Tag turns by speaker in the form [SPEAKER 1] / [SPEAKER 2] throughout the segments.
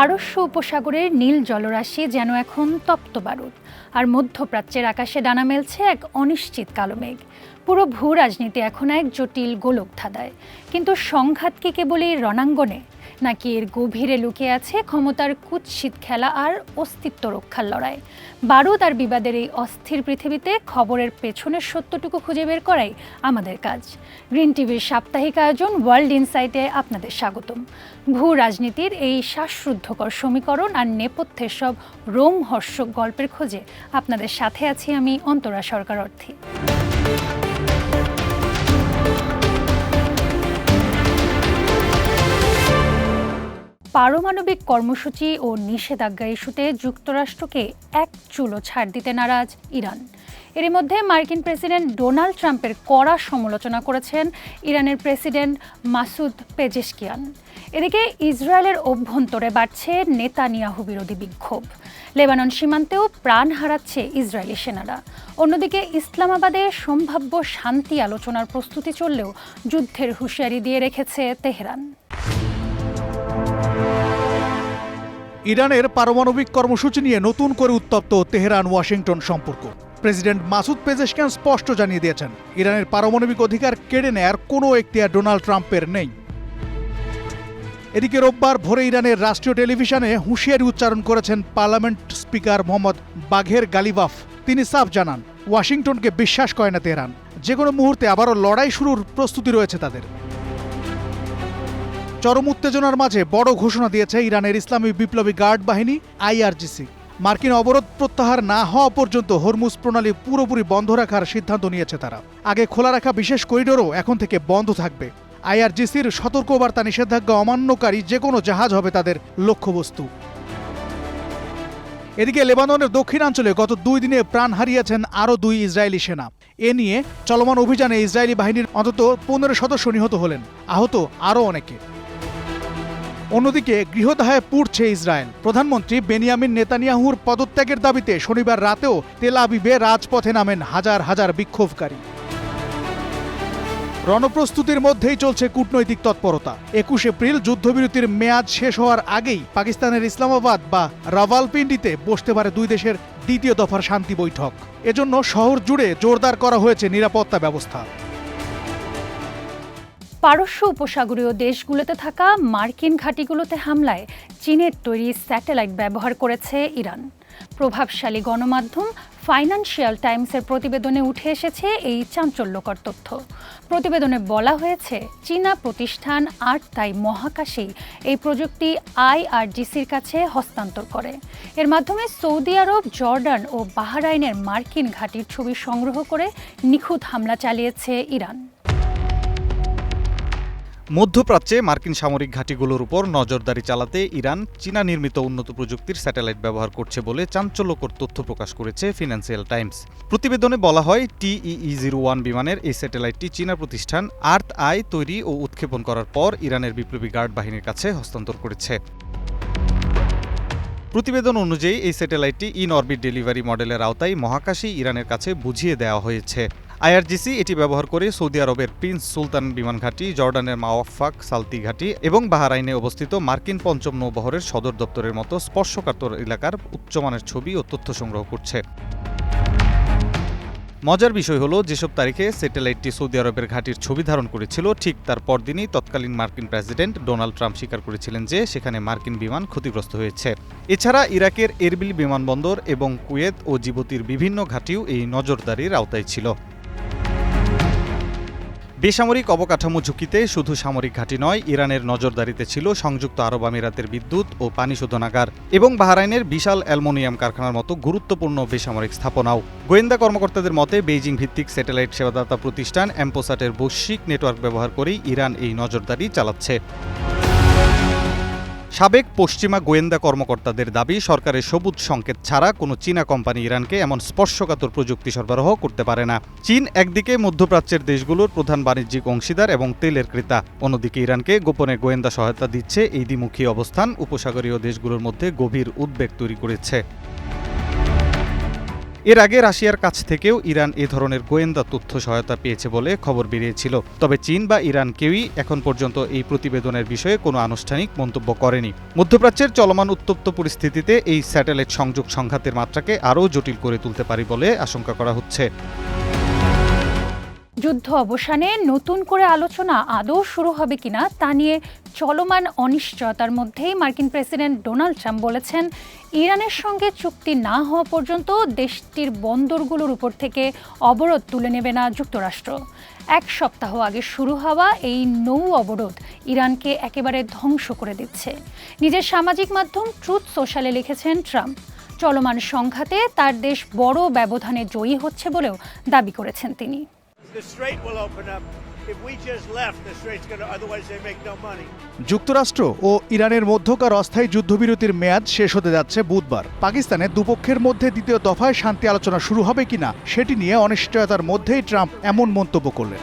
[SPEAKER 1] পারস্য উপসাগরের নীল জলরাশি যেন এখন তপ্ত বারুদ, আর মধ্যপ্রাচ্যের আকাশে ডানা মেলছে এক অনিশ্চিত কালো মেঘ। পুরো ভূ রাজনীতি এখন এক জটিল গোলক ধাঁধায়। কিন্তু সংঘাত কি কেবলই রণাঙ্গনে, নাকি এর গভীরে লুকিয়ে আছে ক্ষমতার কুৎসিত খেলা আর অস্তিত্ব রক্ষার লড়াই? বারুদ আর বিবাদের এই অস্থির পৃথিবীতে খবরের পেছনের সত্যটুকু খুঁজে বের করাই আমাদের কাজ। গ্রিন টিভির সাপ্তাহিক আয়োজন ওয়ার্ল্ড ইনসাইটে আপনাদের স্বাগতম। ভূ রাজনীতির এই শ্বাসরুদ্ধকর সমীকরণ আর নেপথ্যের সব রোমহর্ষক গল্পের খোঁজে আপনাদের সাথে আছি আমি অন্তরা সরকার অর্থী। পারমাণবিক কর্মসূচি ও নিষেধাজ্ঞা ইস্যুতে যুক্তরাষ্ট্রকে এক চুলো ছাড় দিতে নারাজ ইরান। এরই মধ্যে মার্কিন প্রেসিডেন্ট ডোনাল্ড ট্রাম্পের কড়া সমালোচনা করেছেন ইরানের প্রেসিডেন্ট মাসুদ পেজেশকিয়ান। এদিকে ইসরায়েলের অভ্যন্তরে বাড়ছে নেতানিয়াহু বিরোধী বিক্ষোভ। লেবানন সীমান্তেও প্রাণ হারাচ্ছে ইসরায়েলি সেনারা। অন্যদিকে ইসলামাবাদে সম্ভাব্য শান্তি আলোচনার প্রস্তুতি চললেও যুদ্ধের হুঁশিয়ারি দিয়ে রেখেছে তেহরান।
[SPEAKER 2] ইরানের পারমাণবিক কর্মসূচি নিয়ে নতুন করে উত্তপ্ত তেহরান ওয়াশিংটন সম্পর্ক। প্রেসিডেন্ট মাসুদ পেজেশকিয়ান স্পষ্ট জানিয়ে দিয়েছেন, ইরানের পারমাণবিক অধিকার কেড়ে নেয়ার কোনো এখতিয়ার ডোনাল্ড ট্রাম্পের নেই। এদিকে রোববার ভোরে ইরানের রাষ্ট্রীয় টেলিভিশনে হুঁশিয়ারি উচ্চারণ করেছেন পার্লামেন্ট স্পিকার মোহাম্মদ বাঘের গালিবাফ। তিনি সাফ জানান, ওয়াশিংটনকে বিশ্বাস করে না তেহরান। যে কোনো মুহূর্তে আবারও লড়াই শুরুর প্রস্তুতি রয়েছে তাদের। চরম উত্তেজনার মাঝে বড় ঘোষণা দিয়েছে ইরানের ইসলামী বিপ্লবী গার্ড বাহিনী আইআরজিসি। মার্কিন অবরোধ প্রত্যাহার না হওয়া পর্যন্ত হরমুজ প্রণালী পুরোপুরি বন্ধ রাখার সিদ্ধান্ত নিয়েছে তারা। আগে খোলা রাখা বিশেষ করিডোরও এখন থেকে বন্ধ থাকবে। আইআরজিসির সতর্কবার্তা, নিষেধাজ্ঞা অমান্যকারী যে কোনো জাহাজ হবে তাদের লক্ষ্যবস্তু। এদিকে লেবাননের দক্ষিণাঞ্চলে গত 2 দিনে প্রাণ হারিয়েছেন আরও 2 ইসরায়েলি সেনা। এ নিয়ে চলমান অভিযানে ইসরায়েলি বাহিনীর অন্তত 15 সদস্য নিহত হলেন, আহত আরও অনেকে। অন্যদিকে গৃহদাহে পুড়ছে ইসরায়েল। প্রধানমন্ত্রী বেনিয়ামিন নেতানিয়াহুর পদত্যাগের দাবিতে শনিবার রাতেও তেল আবিবে রাজপথে নামেন হাজার হাজার বিক্ষোভকারী। রণপ্রস্তুতির মধ্যেই চলছে কূটনৈতিক তৎপরতা। 21 এপ্রিল যুদ্ধবিরতির মেয়াদ শেষ হওয়ার আগেই পাকিস্তানের ইসলামাবাদ বা রাওয়ালপিন্ডিতে বসতে পারে 2 দেশের দ্বিতীয় দফার শান্তি বৈঠক। এজন্য শহর জুড়ে জোরদার করা হয়েছে নিরাপত্তা ব্যবস্থা।
[SPEAKER 1] পারস্য উপসাগরীয় দেশগুলোতে থাকা মার্কিন ঘাঁটিগুলোতে হামলায় চীনের তৈরি স্যাটেলাইট ব্যবহার করেছে ইরান। প্রভাবশালী গণমাধ্যম ফাইন্যান্সিয়াল টাইমসের প্রতিবেদনে উঠে এসেছে এই চাঞ্চল্যকর তথ্য। প্রতিবেদনে বলা হয়েছে, চীনা প্রতিষ্ঠান আর্তাই মহাকাশেই এই প্রযুক্তি আইআরজিসির কাছে হস্তান্তর করে। এর মাধ্যমে সৌদি আরব, জর্ডান ও বাহরাইনের মার্কিন ঘাঁটির ছবি সংগ্রহ করে নিখুঁত হামলা চালিয়েছে ইরান।
[SPEAKER 3] মধ্যপ্রাচ্যে মার্কিন সামরিক ঘাঁটিগুলোর উপর নজরদারি চালাতে ইরান চীনা নির্মিত উন্নত প্রযুক্তির স্যাটেলাইট ব্যবহার করছে বলে চাঞ্চল্যকর তথ্য প্রকাশ করেছে ফিনান্সিয়াল টাইমস। প্রতিবেদনে বলা হয়, TEE-01 বিমানের এই স্যাটেলাইটটি চীনা প্রতিষ্ঠান আর্থ আই তৈরি ও উৎক্ষেপণ করার পর ইরানের বিপ্লবী গার্ড বাহিনীর কাছে হস্তান্তর করেছে। প্রতিবেদন অনুযায়ী এই স্যাটেলাইটটি ইন অরবিট ডেলিভারি মডেলের আওতায় মহাকাশেই ইরানের কাছে বুঝিয়ে দেওয়া হয়েছে। আইআরজিসি এটি ব্যবহার করে সৌদি আরবের প্রিন্স সুলতান বিমান ঘাঁটি, জর্ডানের মাওয়াফাক সালতি ঘাঁটি এবং বাহরাইনে অবস্থিত মার্কিন ৫ম নৌবহরের সদর দপ্তরের মতো স্পর্শকাতর এলাকার উচ্চমানের ছবি ও তথ্য সংগ্রহ করছে। মজার বিষয় হলো, যেসব তারিখে স্যাটেলাইটটি সৌদি আরবের ঘাঁটির ছবি ধারণ করেছিল, ঠিক তার পরদিনই তৎকালীন মার্কিন প্রেসিডেন্ট ডোনাল্ড ট্রাম্প স্বীকার করেছিলেন যে সেখানে মার্কিন বিমান ক্ষতিগ্রস্ত হয়েছে। এছাড়া ইরাকের এরবিল বিমানবন্দর এবং কুয়েত ও জিবুতির বিভিন্ন ঘাঁটিও এই নজরদারির আওতায় ছিল। বেসামরিক অবকাঠামো ঝুঁকিতে শুধু সামরিক ঘাঁটি নয়, ইরানের নজরদারিতে ছিল সংযুক্ত আরব আমিরাতের বিদ্যুৎ ও পানি শোধনাগার এবং বাহরাইনের বিশাল অ্যালুমিনিয়াম কারখানার মতো গুরুত্বপূর্ণ বেসামরিক স্থাপনাও। গোয়েন্দা কর্মকর্তাদের মতে, বেইজিং ভিত্তিক স্যাটেলাইট সেবাদাতা প্রতিষ্ঠান এমপোসাটের বৈশ্বিক নেটওয়ার্ক ব্যবহার করেই ইরান এই নজরদারি চালাচ্ছে। সাবেক পশ্চিমা গোয়েন্দা কর্মকর্তাদের দাবি, সরকারের সবুজ সংকেত ছাড়া কোনো চীনা কোম্পানি ইরানকে এমন স্পর্শকাতর প্রযুক্তি সরবরাহ করতে পারে না। চীন একদিকে মধ্যপ্রাচ্যের দেশগুলোর প্রধান বাণিজ্যিক অংশীদার এবং তেলের ক্রেতা, অন্যদিকে ইরানকে গোপনে গোয়েন্দা সহায়তা দিচ্ছে। এই দ্বিমুখী অবস্থান উপসাগরীয় দেশগুলোর মধ্যে গভীর উদ্বেগ তৈরি করেছে। এর আগে রাশিয়ার কাছ থেকেও ইরান এ ধরনের গোয়েন্দা তথ্য সহায়তা পেয়েছে বলে খবর বেরিয়েছিল। তবে চীন বা ইরান কেউই এখন পর্যন্ত এই প্রতিবেদনের বিষয়ে কোনো আনুষ্ঠানিক মন্তব্য করেনি। মধ্যপ্রাচ্যের চলমান উত্তপ্ত পরিস্থিতিতে এই স্যাটেলাইট সংযোগ সংঘাতের মাত্রাকে আরও জটিল করে তুলতে পারে বলে আশঙ্কা করা হচ্ছে।
[SPEAKER 1] যুদ্ধ অবসানে নতুন করে আলোচনা আদৌ শুরু হবে কিনা তা নিয়ে চলমান অনিশ্চয়তার মধ্যেই মার্কিন প্রেসিডেন্ট ডোনাল্ড ট্রাম্প বলেছেন, ইরানের সঙ্গে চুক্তি না হওয়া পর্যন্ত দেশটির বন্দরগুলোর উপর থেকে অবরোধ তুলে নেবে না যুক্তরাষ্ট্র। এক সপ্তাহ আগে শুরু হওয়া এই নৌ অবরোধ ইরানকে একেবারে ধ্বংস করে দিচ্ছে। নিজের সামাজিক মাধ্যম ট্রুথ সোশ্যালে লিখেছেন ট্রাম্প, চলমান সংঘাতে তার দেশ বড় ব্যবধানে জয়ী হচ্ছে বলেও দাবি করেছেন তিনি।
[SPEAKER 4] The strait will open up. If we just left, the strait's going to, otherwise they make no money.
[SPEAKER 2] যুক্তরাষ্ট্র ও ইরানের মধ্যকার অস্থায়ী যুদ্ধবিরতির মেয়াদ শেষ হতে যাচ্ছে বুধবার। পাকিস্তানে দুপক্ষের মধ্যে দ্বিতীয় দফায় শান্তি আলোচনা শুরু হবে কিনা সেটি নিয়ে অনিশ্চয়তার মধ্যেই ট্রাম্প এমন মন্তব্য করলেন।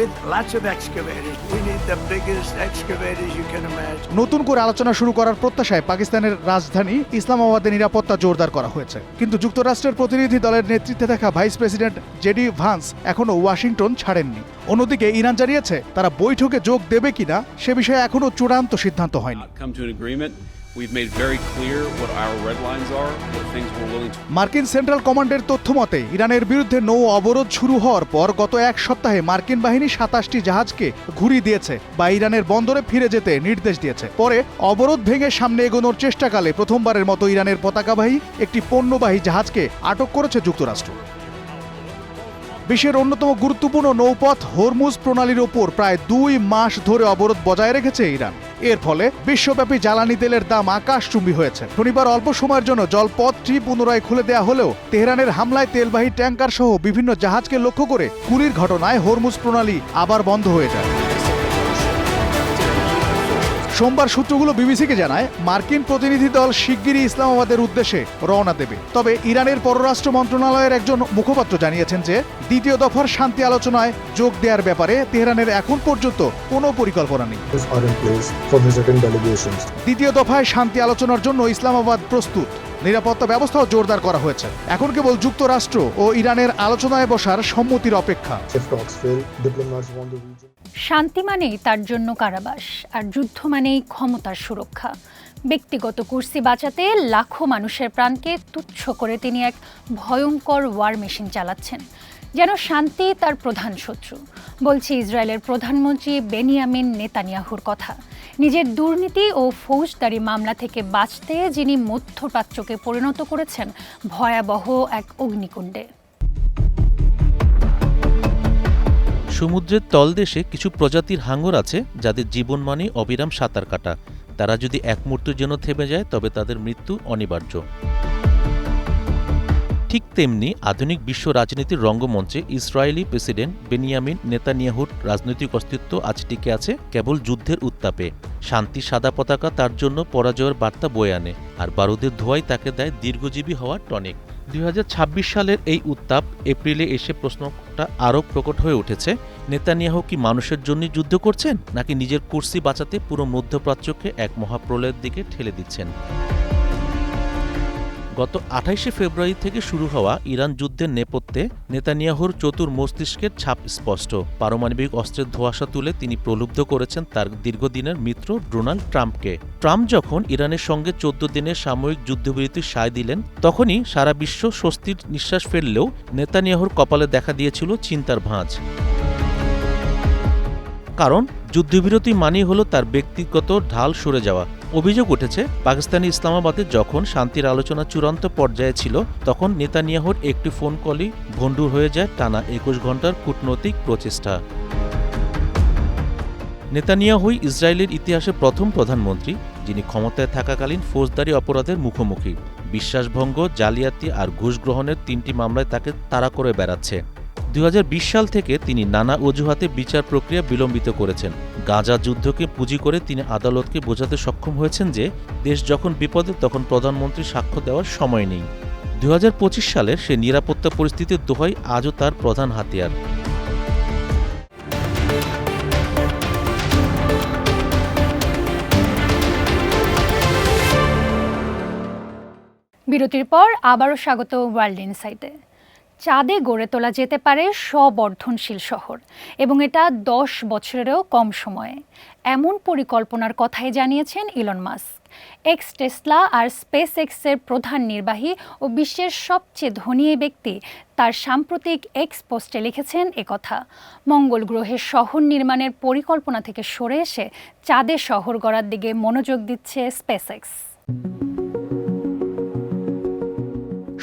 [SPEAKER 4] With lots of excavators. We need the biggest excavators you can imagine.
[SPEAKER 2] নতুন করে আলোচনা শুরু করার প্রত্যাশায় পাকিস্তানের রাজধানী ইসলামাবাদে নিরাপত্তা জোরদার করা হয়েছে। কিন্তু যুক্তরাষ্ট্রের প্রতিনিধি দলের নেতৃত্বে থাকা ভাইস প্রেসিডেন্ট জেডি ভান্স এখনও ওয়াশিংটন ছাড়েননি। অন্যদিকে ইরান জানিয়েছে তারা বৈঠকে যোগ দেবে কিনা সে বিষয়ে এখনও চূড়ান্ত সিদ্ধান্ত হয়নি।
[SPEAKER 5] Come to an agreement. We've made very clear what our red lines are, what things we're willing to.
[SPEAKER 2] মার্কিন সেন্ট্রাল কমান্ডের তথ্য মতে ইরানের বিরুদ্ধে নৌ অবরোধ শুরু হওয়ার পর গত এক সপ্তাহে মার্কিন বাহিনী 27টি জাহাজকে ঘুরিয়ে দিয়েছে বা ইরানের বন্দরে ফিরে যেতে নির্দেশ দিয়েছে। পরে অবরোধ ভেঙে সামনে এগোনোর চেষ্টাকালে প্রথমবারের মতো ইরানের পতাকাবাহী একটি পণ্যবাহী জাহাজকে আটক করেছে যুক্তরাষ্ট্র। বিশ্বের অন্যতম গুরুত্বপূর্ণ নৌপথ হরমুজ প্রণালীর ওপর প্রায় 2 মাস ধরে অবরোধ বজায় রেখেছে ইরান। এর ফলে বিশ্বব্যাপী জ্বালানি তেলের দাম আকাশচুম্বী হয়েছে। শনিবার অল্প সময়ের জন্য জলপথটি পুনরায় খুলে দেওয়া হলেও তেহরানের হামলায় তেলবাহী ট্যাঙ্কার সহ বিভিন্ন জাহাজকে লক্ষ্য করে গুলির ঘটনায় হরমুজ প্রণালী আবার বন্ধ হয়ে যায়। সোমবার সূত্রগুলো বিবিসিকে জানায় মার্কিন প্রতিনিধি দল শিগগিরই ইসলামাবাদের উদ্দেশ্যে রওনা দেবে। তবে ইরানের পররাষ্ট্র মন্ত্রণালয়ের একজন মুখপাত্র জানিয়েছেন যে দ্বিতীয় দফার শান্তি আলোচনায় যোগ দেওয়ার ব্যাপারে তেহরানের এখন পর্যন্ত কোনো পরিকল্পনা নেই। দ্বিতীয় দফায় শান্তি আলোচনার জন্য ইসলামাবাদ প্রস্তুত। নিরাপত্তা ব্যবস্থাও জোরদার করা হয়েছে। এখন কেবল যুক্তরাষ্ট্র ও ইরানের আলোচনায় বসার সম্মতির অপেক্ষা।
[SPEAKER 1] শান্তি মানেই তার জন্য কারাবাস, আর যুদ্ধ মানেই ক্ষমতার সুরক্ষা। ব্যক্তিগত কুর্সি বাঁচাতে লাখো মানুষের প্রাণকে তুচ্ছ করে তিনি এক ভয়ঙ্কর ওয়ার মেশিন চালাচ্ছেন, যেন শান্তি তার প্রধান শত্রু। বলছি ইসরায়েলের প্রধানমন্ত্রী বেনিয়ামিন নেতানিয়াহুর কথা। নিজের দুর্নীতি ও ফৌজদারি মামলা থেকে বাঁচতে যিনি মধ্যপ্রাচ্যকে পরিণত করেছেন ভয়াবহ এক অগ্নিকুণ্ডে।
[SPEAKER 6] সমুদ্রের তলদেশে কিছু প্রজাতির হাঙর আছে যাদের জীবন মানে অবিরাম সাঁতার কাটা। তারা যদি এক মুহূর্তের জন্য থেমে যায় তবে তাদের মৃত্যু অনিবার্য। ঠিক তেমনি আধুনিক বিশ্ব রাজনীতির রঙ্গমঞ্চে ইসরায়েলি প্রেসিডেন্ট বেনিয়ামিন নেতানিয়াহুর রাজনৈতিক অস্তিত্ব আজ টিকে আছে কেবল যুদ্ধের উত্তাপে। শান্তি সাদা পতাকা তার জন্য পরাজয়ের বার্তা বয়ে আনে, আর বারুদের ধোঁয়াই তাকে দেয় দীর্ঘজীবী হওয়ার টনিক। 2026 সালের এই উত্তাপ এপ্রিলে এসে প্রশ্নটা আরও প্রকট হয়ে উঠেছে, নেতানিয়াহু কি মানুষের জন্য যুদ্ধ করছেন, নাকি নিজের কুর্সি বাঁচাতে পুরো মধ্যপ্রাচ্যকে এক মহাপ্রলয়ের দিকে ঠেলে দিচ্ছেন? গত 28শে ফেব্রুয়ারি থেকে শুরু হওয়া ইরান যুদ্ধের নেপথ্যে নেতানিয়াহুর চতুর মস্তিষ্কের ছাপ স্পষ্ট। পারমাণবিক অস্ত্রের ধোঁয়াশা তুলে তিনি প্রলুব্ধ করেছেন তার দীর্ঘদিনের মিত্র ডোনাল্ড ট্রাম্পকে। ট্রাম্প যখন ইরানের সঙ্গে 14 দিনের সাময়িক যুদ্ধবিরতির সায় দিলেন, তখনই সারা বিশ্ব স্বস্তির নিঃশ্বাস ফেললেও নেতানিয়াহুর কপালে দেখা দিয়েছিল চিন্তার ভাঁজ। কারণ যুদ্ধবিরতি মানেই হলো তার ব্যক্তিগত ঢাল সরে যাওয়া। অভিযোগ উঠেছে, পাকিস্তানি ইসলামাবাদে যখন শান্তির আলোচনা চূড়ান্ত পর্যায়ে ছিল, তখন নেতানিয়াহুর একটি ফোন কলই ভণ্ডুর হয়ে যায় টানা 21 ঘণ্টার কূটনৈতিক প্রচেষ্টা। নেতানিয়াহুই ইসরায়েলের ইতিহাসে প্রথম প্রধানমন্ত্রী যিনি ক্ষমতায় থাকাকালীন ফৌজদারি অপরাধের মুখোমুখি। বিশ্বাসভঙ্গ, জালিয়াতি আর ঘুষ গ্রহণের 3টি মামলায় তাকে তাড়া করে বেড়াচ্ছে। 2020 সাল থেকে তিনি নানা অজুহাতে বিচার প্রক্রিয়া বিলম্বিত করেছেন। গাজা যুদ্ধকে পুঁজি করে তিনি আদালতকে বোঝাতে সক্ষম হয়েছেন যে দেশ যখন বিপদে তখন প্রধানমন্ত্রী সাক্ষ্য দেওয়ার সময় নেই। 2025 সালের সে নিরাপত্তা পরিস্থিতির দোহাই আজও তার প্রধান হাতিয়ার।
[SPEAKER 1] বিরতির পর আবারও স্বাগত ওয়ার্ল্ড ইনসাইটে। চাঁদে গড়ে তোলা যেতে পারে স্ববর্ধনশীল শহর, এবং এটা 10 বছরেরও কম সময়ে। এমন পরিকল্পনার কথাই জানিয়েছেন ইলন মাস্ক। এক্স টেসলা আর স্পেস এক্সের প্রধান নির্বাহী ও বিশ্বের সবচেয়ে ধনী এই ব্যক্তি তার সাম্প্রতিক এক্স পোস্টে লিখেছেন একথা। মঙ্গল গ্রহে শহর নির্মাণের পরিকল্পনা থেকে সরে এসে চাঁদে শহর গড়ার দিকে মনোযোগ দিচ্ছে স্পেস এক্স।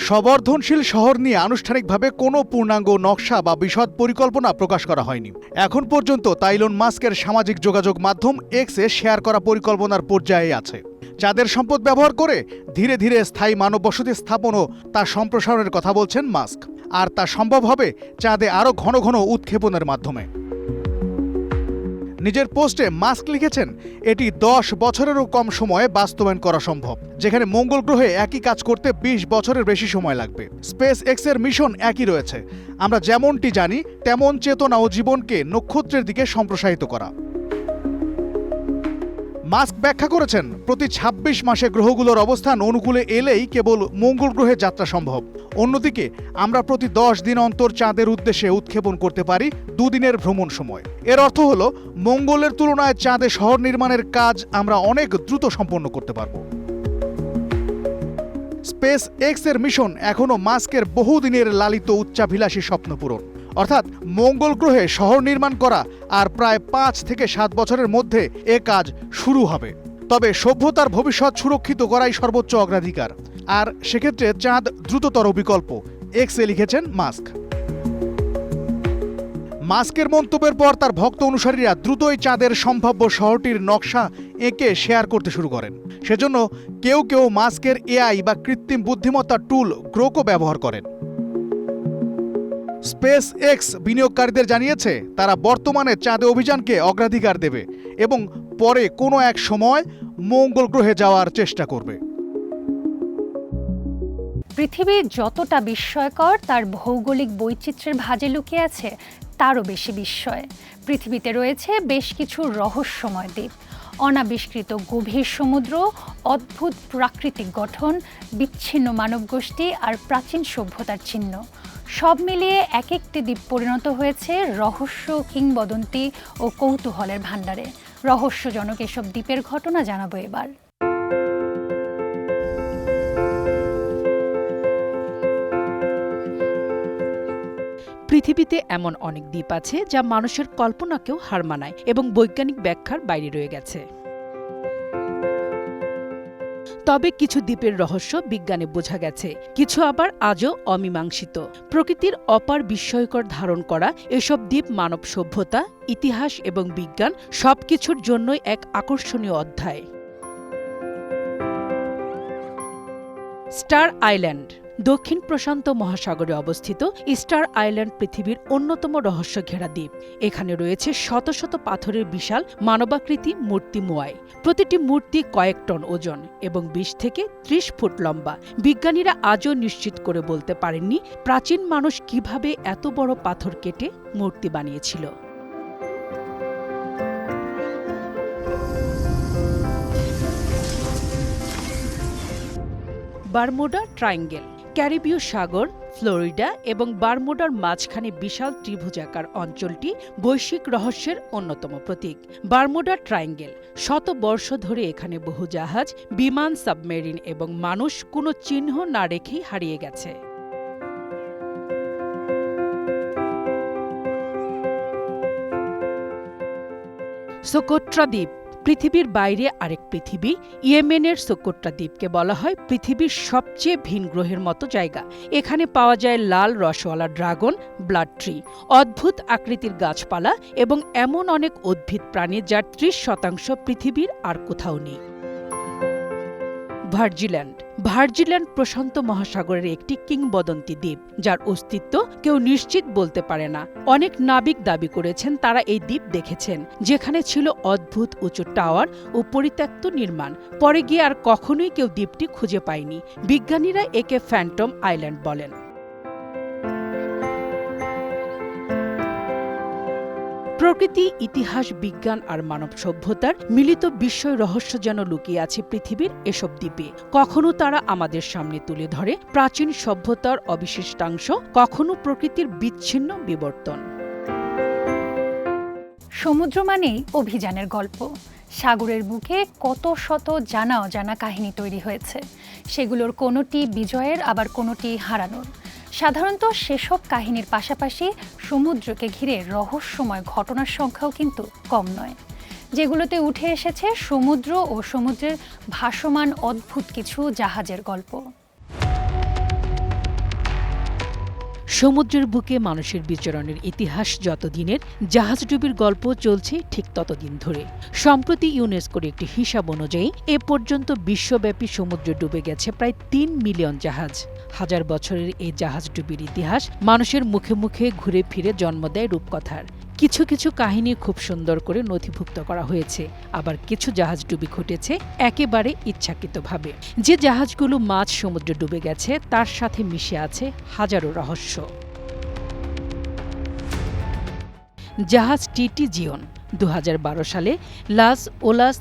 [SPEAKER 2] স্ববর্ধনশীল শহর নিয়ে আনুষ্ঠানিকভাবে কোনো পূর্ণাঙ্গ নকশা বা বিশদ পরিকল্পনা প্রকাশ করা হয়নি। এখন পর্যন্ত তা ইলন মাস্কের সামাজিক যোগাযোগ মাধ্যম এক্সে শেয়ার করা পরিকল্পনার পর্যায়ে আছে। চাঁদের সম্পদ ব্যবহার করে ধীরে ধীরে স্থায়ী মানব বসতি স্থাপন ও তার সম্প্রসারণের কথা বলছেন মাস্ক। আর তা সম্ভব হবে চাঁদে আরও ঘন ঘন উৎক্ষেপণের মাধ্যমে। নিজের পোস্টে মাস্ক লিখেছেন, এটি 10 বছরেরও কম সময়ে বাস্তবায়ন করা সম্ভব, যেখানে মঙ্গল গ্রহে একই কাজ করতে 20 বছরের বেশি সময় লাগবে। স্পেস এক্সের মিশন একই রয়েছে, আমরা যেমনটি জানি তেমন চেতনা ও জীবনকে নক্ষত্রের দিকে সম্প্রসারিত করা। মাস্ক ব্যাখ্যা করেছেন, প্রতি 26 মাসে গ্রহগুলোর অবস্থান অনুকূলে এলেই কেবল মঙ্গল গ্রহে যাত্রা সম্ভব। অন্যদিকে আমরা প্রতি 10 দিন অন্তর চাঁদের উদ্দেশ্যে উৎক্ষেপণ করতে পারি 2 দিনের ভ্রমণ সময়। এর অর্থ হলো মঙ্গলের তুলনায় চাঁদে শহর নির্মাণের কাজ আমরা অনেক দ্রুত সম্পন্ন করতে পারব। স্পেস এক্স এর মিশন এখনো মাস্কের বহুদিনের লালিত উচ্চাভিলাষী স্বপ্ন পূরণ, অর্থাৎ মঙ্গল গ্রহে শহর নির্মাণ করা, আর প্রায় 5 থেকে 7 বছরের মধ্যে এ কাজ শুরু হবে। তবে সভ্যতার ভবিষ্যৎ সুরক্ষিত করাই সর্বোচ্চ অগ্রাধিকার, আর সেক্ষেত্রে চাঁদ দ্রুততর বিকল্প, এক্সে লিখেছেন মাস্ক। মাস্কের মন্তব্যের পর তার ভক্ত অনুসারীরা দ্রুতই চাঁদের সম্ভাব্য শহরটির নকশা এঁকে শেয়ার করতে শুরু করেন। সেজন্য কেউ কেউ মাস্কের এআই বা কৃত্রিম বুদ্ধিমত্তা টুল গ্রোকো ব্যবহার করেন। স্পেস এক্স বিনিয়োগকারীদের জানিয়েছে তারা বর্তমানে চাঁদে অভিযানকে অগ্রাধিকার দেবে এবং পরে কোনো এক সময় মঙ্গল গ্রহে যাওয়ার চেষ্টা করবে।
[SPEAKER 1] পৃথিবী যতটা বিস্ময়কর, তার ভৌগোলিক বৈচিত্র্যের ভাঁজে লুকিয়ে আছে তারও বেশি বিস্ময়। পৃথিবীতে রয়েছে বেশ কিছু রহস্যময় দ্বীপ, অনাবিষ্কৃত গভীর সমুদ্র, অদ্ভুত প্রাকৃতিক গঠন, বিচ্ছিন্ন মানবগোষ্ঠী আর প্রাচীন সভ্যতার চিহ্ন। সব মিলিয়ে এক একটি দ্বীপ পরিণত হয়েছে রহস্য, কিংবদন্তি ও কৌতূহলের ভাণ্ডারে। রহস্যজনক এসব দ্বীপের ঘটনা জানাবো এবার।
[SPEAKER 7] পৃথিবীতে এমন অনেক দ্বীপ আছে যা মানুষের কল্পনাকেও হার মানায় এবং বৈজ্ঞানিক ব্যাখ্যার বাইরে রয়ে গেছে। তবে কিছু দ্বীপের রহস্য বিজ্ঞানে বোঝা গেছে, কিছু আবার আজও অমীমাংসিত। প্রকৃতির অপার বিস্ময়কর ধারণ করা এসব দ্বীপ মানব সভ্যতা, ইতিহাস এবং বিজ্ঞান সবকিছুর জন্যই এক আকর্ষণীয় অধ্যায়। স্টার আইল্যান্ড দক্ষিণ প্রশান্ত মহাসাগরে অবস্থিত স্টার আইল্যান্ড পৃথিবীর অন্যতম রহস্য ঘেরা দ্বীপ। এখানে রয়েছে শত শত পাথরের বিশাল মানবাকৃতি মূর্তি মোয়াই। প্রতিটি মূর্তি কয়েক টন ওজন এবং 20 থেকে 30 ফুট লম্বা। বিজ্ঞানীরা আজও নিশ্চিত করে বলতে পারেননি প্রাচীন মানুষ কিভাবে এত বড় পাথর কেটে মূর্তি বানিয়েছিল। বারমুডা ট্রায়াঙ্গেল ক্যারিবীয় সাগর, ফ্লোরিডা এবং বারমুডার মাঝখানে বিশাল ত্রিভুজাকার অঞ্চলটি বৈশ্বিক রহস্যের অন্যতম প্রতীক। বারমুডা ট্রায়াঙ্গেল শত বর্ষ ধরে এখানে বহু জাহাজ, বিমান, সাবমেরিন এবং মানুষ কোনো চিহ্ন না রেখেই হারিয়ে গেছে। সোকোট্রা দ্বীপ পৃথিবীর বাইরে আরেক পৃথিবী। ইয়েমেনের সোকোট্রা দ্বীপকে বলা হয় পৃথিবীর সবচেয়ে ভিন গ্রহের মতো জায়গা। এখানে পাওয়া যায় লাল রসওয়ালা ড্রাগন, ব্লাড ট্রি, অদ্ভুত আকৃতির গাছপালা এবং এমন অনেক উদ্ভিদ প্রাণী যার 30% পৃথিবীর আর কোথাও নেই। ভার্জিল্যান্ড প্রশান্ত মহাসাগরের একটি কিংবদন্তি দ্বীপ, যার অস্তিত্ব কেউ নিশ্চিত বলতে পারে না। অনেক নাবিক দাবি করেছেন তারা এই দ্বীপ দেখেছেন, যেখানে ছিল অদ্ভুত উঁচু টাওয়ার ও পরিত্যক্ত নির্মাণ। পরে গিয়ে আর কখনোই কেউ দ্বীপটি খুঁজে পায়নি। বিজ্ঞানীরা একে ফ্যান্টম আইল্যান্ড বলেন। প্রকৃতি, ইতিহাস, বিজ্ঞান আর মানব সভ্যতার মিলিত বিস্ময় রহস্য যেন লুকিয়ে আছে পৃথিবীর এসব দ্বীপে। কখনো তারা আমাদের সামনে তুলে ধরে প্রাচীন সভ্যতার অবিশিষ্টাংশ, কখনো প্রকৃতির বিচ্ছিন্ন বিবর্তন।
[SPEAKER 1] সমুদ্র মানেই অভিযানের গল্প। সাগরের বুকে কত শত জানা অজানা কাহিনী তৈরি হয়েছে, সেগুলোর কোনোটি বিজয়ের, আবার কোনোটি হারানোর। সাধারণত সেসব কাহিনীর পাশাপাশি সমুদ্রকে ঘিরে রহস্যময় ঘটনার সংখ্যাও কিন্তু কম নয়, যেগুলোতে উঠে এসেছে সমুদ্র ও সমুদ্রের ভাসমান অদ্ভুত কিছু জাহাজের গল্প।
[SPEAKER 7] সমুদ্রের বুকে মানুষের বিচরণের ইতিহাস যতদিনের, জাহাজডুবির গল্প চলছে ঠিক ততদিন ধরে। সম্প্রতি ইউনেস্কোর একটি হিসাব অনুযায়ী এ পর্যন্ত বিশ্বব্যাপী সমুদ্রে ডুবে গেছে প্রায় ৩ মিলিয়ন জাহাজ। হাজার বছরের এই জাহাজডুবির ইতিহাস মানুষের মুখে মুখে ঘুরে ফিরে জন্ম দেয় রূপকথার। কিছু কিছু কাহিনী খুব সুন্দর করে নথিভুক্ত করা হয়েছে, আবার কিছু জাহাজডুবি ঘটেছে একেবারে ইচ্ছাকৃতভাবে। যে জাহাজগুলো মাঝ সমুদ্রে ডুবে গেছে তার সাথে মিশে আছে হাজারো রহস্য। জাহাজ টিটি জিওন 2012 সালে লাস ওলাস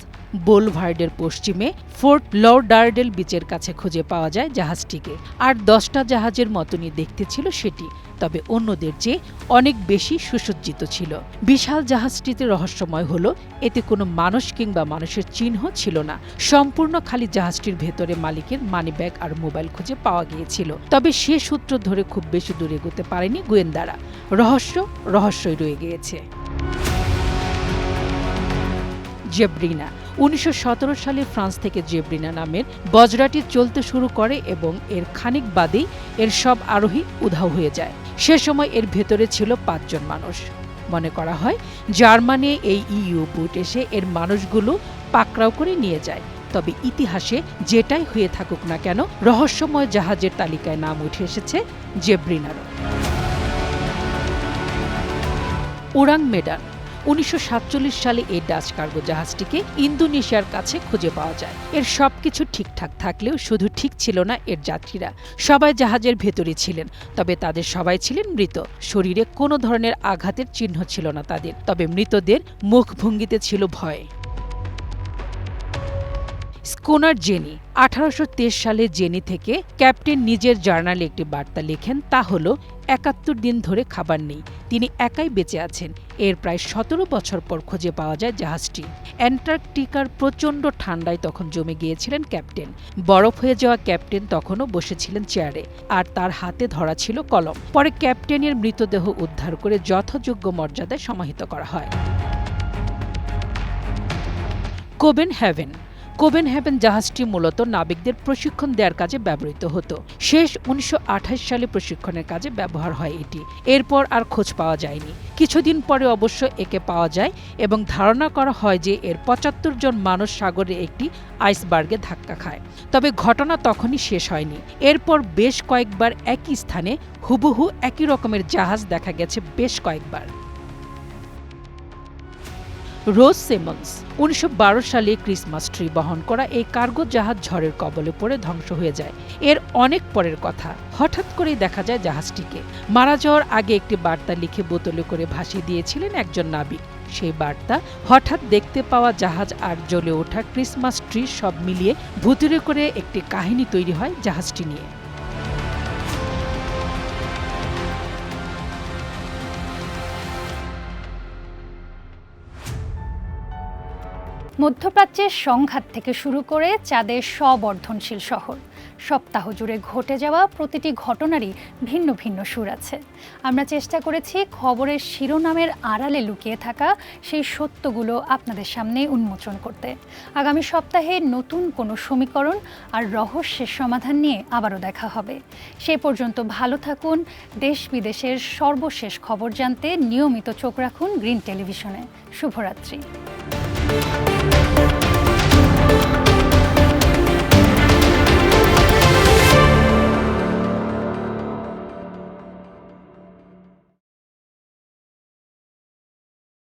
[SPEAKER 7] বোলভার্ডের পশ্চিমে ফোর্ট লউডারডেল বিচের কাছে খুঁজে পাওয়া যায় জাহাজটিকে। আর 10টা জাহাজের মতনই দেখতে ছিল সেটি, তবে অন্যদের চেয়ে অনেক বেশি সুসজ্জিত ছিল। বিশাল জাহাজটিতে রহস্যময় হলো এতে কোনো মানুষ কিংবা মানুষের চিহ্ন ছিল না। সম্পূর্ণ খালি জাহাজটির ভেতরে মালিকের মানিব্যাগ আর মোবাইল খুঁজে পাওয়া গিয়েছিল। তবে সে সূত্র ধরে খুব বেশি দূর এগোতে পারেনি গোয়েন্দারা। রহস্যই রয়ে গিয়েছে। জেব্রিনা 1917 সালে ফ্রান্স থেকে জেব্রিনা নামের বজরাটি চলতে শুরু করে এবং এর খানিক বাদেই এর সব আরোহী উধাও হয়ে যায়। সে সময় এর ভেতরে ছিল 5 জন মানুষ। মনে করা হয় জার্মানি এই ইউ বুট এসে এর মানুষগুলো পাকড়াও করে নিয়ে যায়। তবে ইতিহাসে যেটাই হয়ে থাকুক না কেন, রহস্যময় জাহাজের তালিকায় নাম উঠে এসেছে জেব্রিনারও। ওরাং মেডান 1947 সালে এই ডাচ কার্গো জাহাজটিকে ইন্দোনেশিয়ার কাছে খুঁজে পাওয়া যায়। এর সবকিছু ঠিকঠাক থাকলেও শুধু ঠিক ছিল না এর যাত্রীরা। সবাই জাহাজের ভেতরে ছিলেন, তবে তাদের সবাই ছিলেন মৃত। শরীরে কোনো ধরনের আঘাতের চিহ্ন ছিল না তাদের, তবে মৃতদের মুখভঙ্গিতে ছিল ভয়। স্কুনার জেনি 1823 সালে জেনি থেকে ক্যাপ্টেন নিজের জার্নালে একটি বার্তা লেখেন, তা হলো 71 দিন ধরে খাবার নেই, তিনি একাই বেঁচে আছেন। এর প্রায় 17 বছর পর খুঁজে পাওয়া যায় জাহাজটি। অ্যান্টার্কটিকার প্রচণ্ড ঠান্ডায় তখন জমে গিয়েছিলেন ক্যাপ্টেন। বরফ হয়ে যাওয়া ক্যাপ্টেন তখনও বসেছিলেন চেয়ারে, আর তার হাতে ধরা ছিল কলম। পরে ক্যাপ্টেনের মৃতদেহ উদ্ধার করে যথাযোগ্য মর্যাদায় সমাহিত করা হয়। কোবেনহেভেন জাহাজটি মূলত নাবিকদের প্রশিক্ষণ দেওয়ার কাজে ব্যবহৃত হতো। শেষ 1928 সালে প্রশিক্ষণের কাজে ব্যবহার হয় এটি। এরপর আর খোঁজ পাওয়া যায়নি। কিছুদিন পরে অবশ্য একে পাওয়া যায় এবং ধারণা করা হয় যে এর 75 জন মানুষ সাগরে একটি আইসবার্গে ধাক্কা খায়। তবে ঘটনা তখনই শেষ হয়নি। এরপর বেশ কয়েকবার একই স্থানে হুবহু একই রকমের জাহাজ দেখা গেছে বেশ কয়েকবার। রোজ সিমন্স 1912 সালে ক্রিসমাস ট্রি বহন করা এই কার্গো জাহাজ ঝড়ের কবলে পড়ে ধ্বংস হয়ে যায়। এর অনেক পরের কথা, হঠাৎ করেই দেখা যায় জাহাজটিকে। মারা যাওয়ার আগে একটি বার্তা লিখে বোতলে করে ভাসিয়ে দিয়েছিলেন একজন নাবিক। সেই বার্তা, হঠাৎ দেখতে পাওয়া জাহাজ আর জ্বলে ওঠা ক্রিসমাস ট্রি সব মিলিয়ে ভুতুড়ে করে একটি কাহিনী তৈরি হয় জাহাজটি নিয়ে।
[SPEAKER 1] মধ্যপ্রাচ্যের সংঘাত থেকে শুরু করে চাঁদের স্ববর্ধনশীল শহর, সপ্তাহ জুড়ে ঘটে যাওয়া প্রতিটি ঘটনারই ভিন্ন ভিন্ন সুর আছে। আমরা চেষ্টা করেছি খবরের শিরোনামের আড়ালে লুকিয়ে থাকা সেই সত্যগুলো আপনাদের সামনে উন্মোচন করতে। আগামী সপ্তাহে নতুন কোনো সমীকরণ আর রহস্যের সমাধান নিয়ে আবারও দেখা হবে। সে পর্যন্ত ভালো থাকুন। দেশ বিদেশের সর্বশেষ খবর জানতে নিয়মিত চোখ রাখুন গ্রিন টেলিভিশনে। শুভরাত্রি।